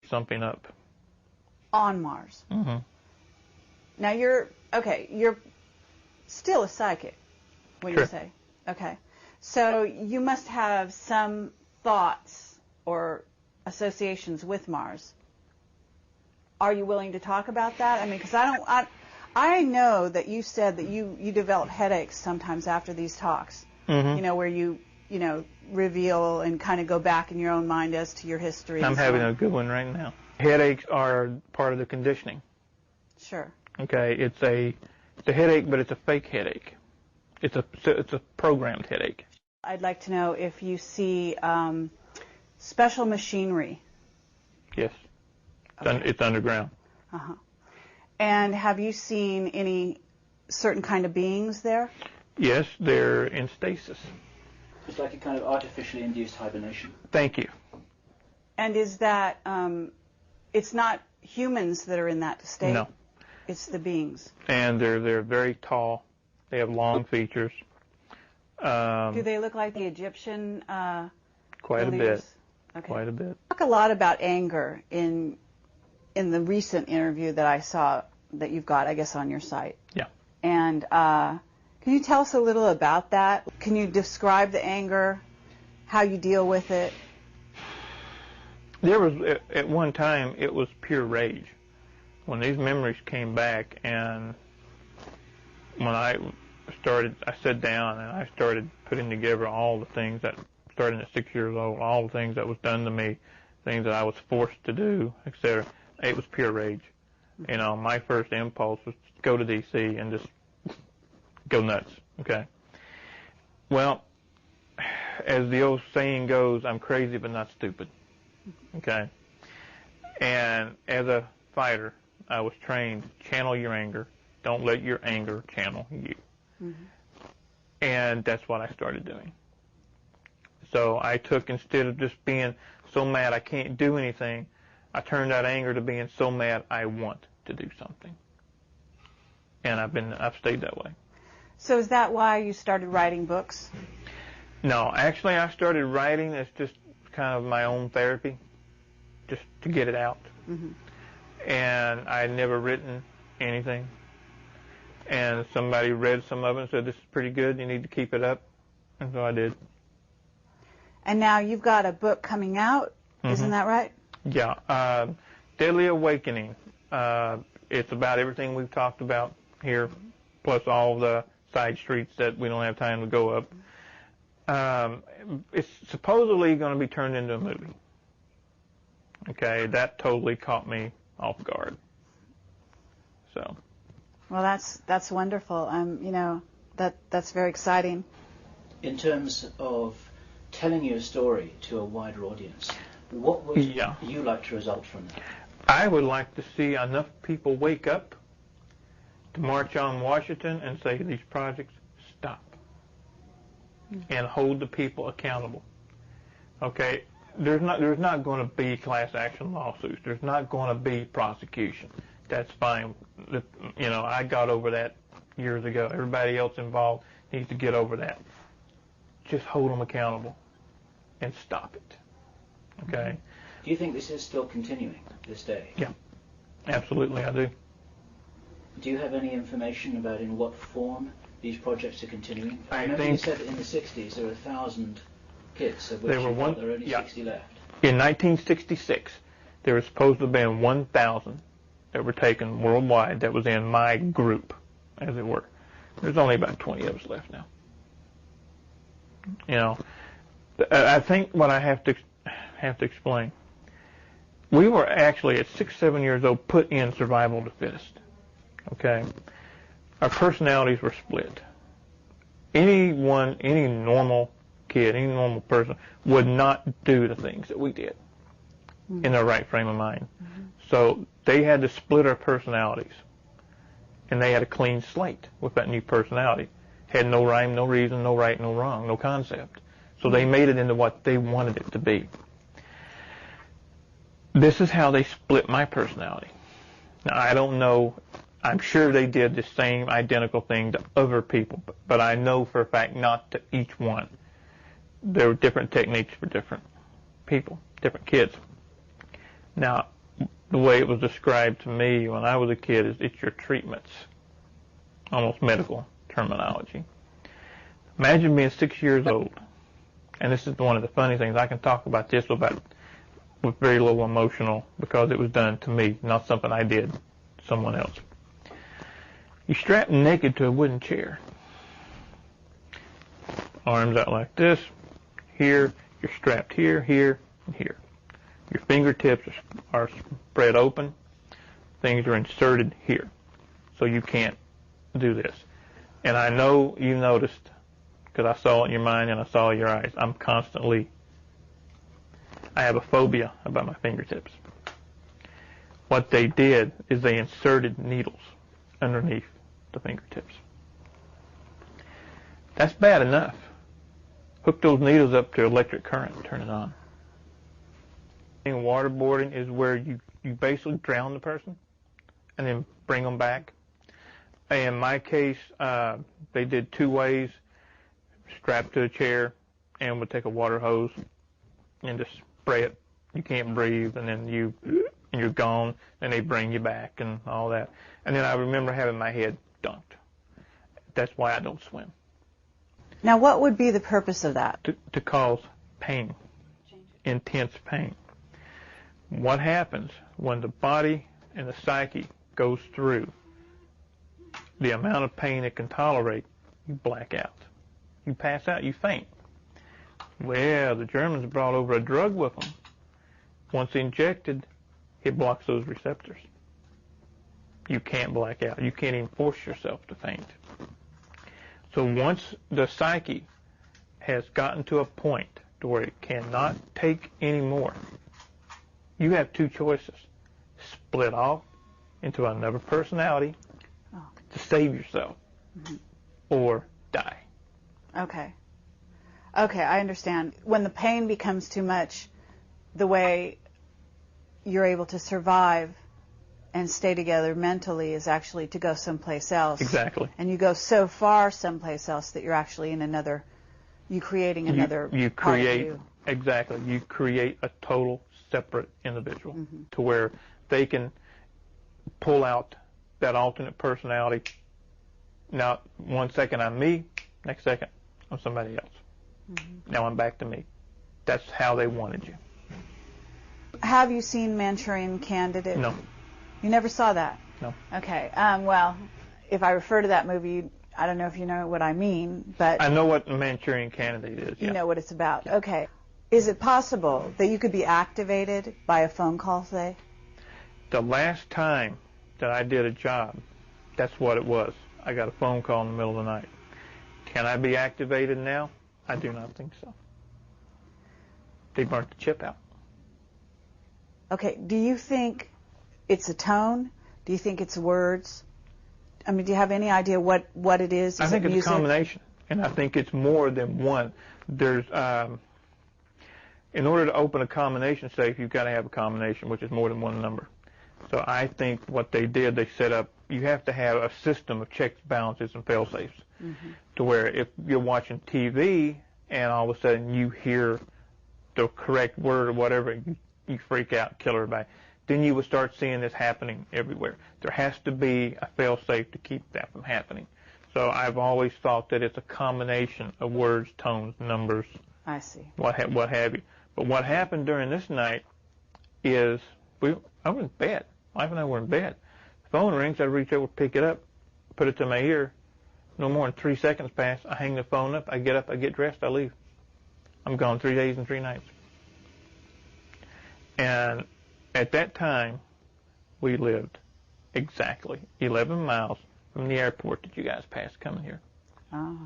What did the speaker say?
something up. On Mars. Mm-hmm. Now you're still a psychic when Sure. you say, okay. So you must have some thoughts or associations with Mars. Are you willing to talk about that? I mean, because I know that you said that you develop headaches sometimes after these talks. Mm-hmm. You know, where you reveal and kind of go back in your own mind as to your history. I'm and so having on. a good one right now. Headaches are part of the conditioning. Sure. Okay, it's a headache, but it's a fake headache. It's a programmed headache. I'd like to know if you see special machinery. Yes, Okay. it's underground. Uh-huh. And have you seen any certain kind of beings there? Yes, they're in stasis. It's like a kind of artificially induced hibernation. Thank you. And is that, it's not humans that are in that state? No. It's the beings. And they're very tall. They have long features. Do they look like the Egyptian Quite a believers? bit. Okay. Quite a bit. Talk a lot about anger in the recent interview that I saw that you've got, I guess, on your site. Yeah. And can you tell us a little about that? Can you describe the anger, how you deal with it? There was, at one time, it was pure rage. When these memories came back, and when I sat down and I started putting together all the things that, starting at 6 years old, all the things that was done to me, things that I was forced to do, etc. It was pure rage. You know, my first impulse was to go to D.C. and just go nuts, okay? Well, as the old saying goes, I'm crazy but not stupid, okay? And as a fighter, I was trained, channel your anger. Don't let your anger channel you. Mm-hmm. And that's what I started doing. So I took, instead of just being so mad I can't do anything, I turned that anger to being so mad I want to do something. And I've stayed that way. So is that why you started writing books? No, actually I started writing as just kind of my own therapy, just to get it out. Mm-hmm. And I had never written anything. And somebody read some of it and said, this is pretty good, you need to keep it up. And so I did. And now you've got a book coming out, isn't that right? Yeah. Deadly Awakening. It's about everything we've talked about here, plus all the side streets that we don't have time to go up. It's supposedly going to be turned into a movie. Okay, that totally caught me off guard. So. Well, that's wonderful. You know, that's very exciting. In terms of telling your story to a wider audience, what would you like to result from that? I would like to see enough people wake up to march on Washington and say these projects stop, and hold the people accountable. Okay, there's not going to be class action lawsuits. There's not going to be prosecution. That's fine. You know, I got over that years ago. Everybody else involved needs to get over that. Just hold them accountable and stop it. Okay? Do you think this is still continuing this day? Yeah, absolutely I do. Do you have any information about in what form these projects are continuing? I remember think you said that in the 60s there were 1,000 kids, of which there were there are only 60 left. In 1966, there was supposed to have been 1,000 that were taken worldwide that was in my group, as it were. There's only about 20 of us left now. You know, I think what I have to explain, we were actually at 6, 7 years old put in survival of the fittest. Okay? Our personalities were split. Any normal kid, any normal person would not do the things that we did in their right frame of mind. Mm-hmm. So they had to split our personalities, and they had a clean slate with that new personality. Had no rhyme, no reason, no right, no wrong, no concept. So they made it into what they wanted it to be. This is how they split my personality. Now, I don't know. I'm sure they did the same identical thing to other people, but I know for a fact not to each one. There were different techniques for different people, different kids. Now, the way it was described to me when I was a kid is it's your treatments, almost medical terminology. Imagine being 6 years old, and this is one of the funny things. I can talk about this with very little emotional because it was done to me, not something I did to someone else. You're strapped naked to a wooden chair. Arms out like this. Here, you're strapped here, here, and here. Your fingertips are spread open. Things are inserted here. So you can't do this. And I know you noticed, because I saw it in your mind and I saw it in your eyes, I have a phobia about my fingertips. What they did is they inserted needles underneath the fingertips. That's bad enough. Hook those needles up to electric current and turn it on. Waterboarding is where you basically drown the person and then bring them back. In my case, they did 2 ways: strapped to a chair, and would take a water hose and just spray it. You can't breathe, and then you're gone, and they bring you back and all that. And then I remember having my head dunked. That's why I don't swim. Now, what would be the purpose of that? To cause pain, intense pain. What happens when the body and the psyche goes through the amount of pain it can tolerate? You black out. You pass out. You faint. Well, the Germans brought over a drug with them. Once injected, it blocks those receptors. You can't black out. You can't even force yourself to faint. So once the psyche has gotten to a point to where it cannot take any more, you have 2 choices: split off into another personality to save yourself, or die. Okay, I understand. When the pain becomes too much, the way you're able to survive and stay together mentally is actually to go someplace else. Exactly. And you go so far someplace else that you're actually in another, you creating another part of you. Exactly. You create a total separate individual to where they can pull out that alternate personality. Now, 1 second I'm me, next second I'm somebody else. Now I'm back to me. That's how they wanted you. Have you seen Manchurian Candidate? No. You never saw that? No. Okay. Well, if I refer to that movie, I don't know if you know what I mean, but... I know what Manchurian Candidate is, yeah. You know what it's about. Yeah. Okay. Is it possible that you could be activated by a phone call, say? The last time that I did a job, that's what it was. I got a phone call in the middle of the night. Can I be activated now? I do not think so. They burnt the chip out. Okay. Do you think it's a tone? Do you think it's words? I mean, do you have any idea what it is? I think it's a combination, and I think it's more than one. There's, in order to open a combination safe, you've got to have a combination, which is more than one number. So I think what they did, they set up, you have to have a system of checks, balances, and fail-safes, to where if you're watching TV and all of a sudden you hear the correct word or whatever, you freak out, kill everybody. Then you would start seeing this happening everywhere. There has to be a fail-safe to keep that from happening. So I've always thought that it's a combination of words, tones, numbers. I see. What have you. But what happened during this night is I was in bed. My wife and I were in bed. The phone rings. I reach over, pick it up, put it to my ear. No more than 3 seconds pass. I hang the phone up. I get up. I get dressed. I leave. I'm gone 3 days and 3 nights. And at that time, we lived exactly 11 miles from the airport that you guys passed coming here. Oh.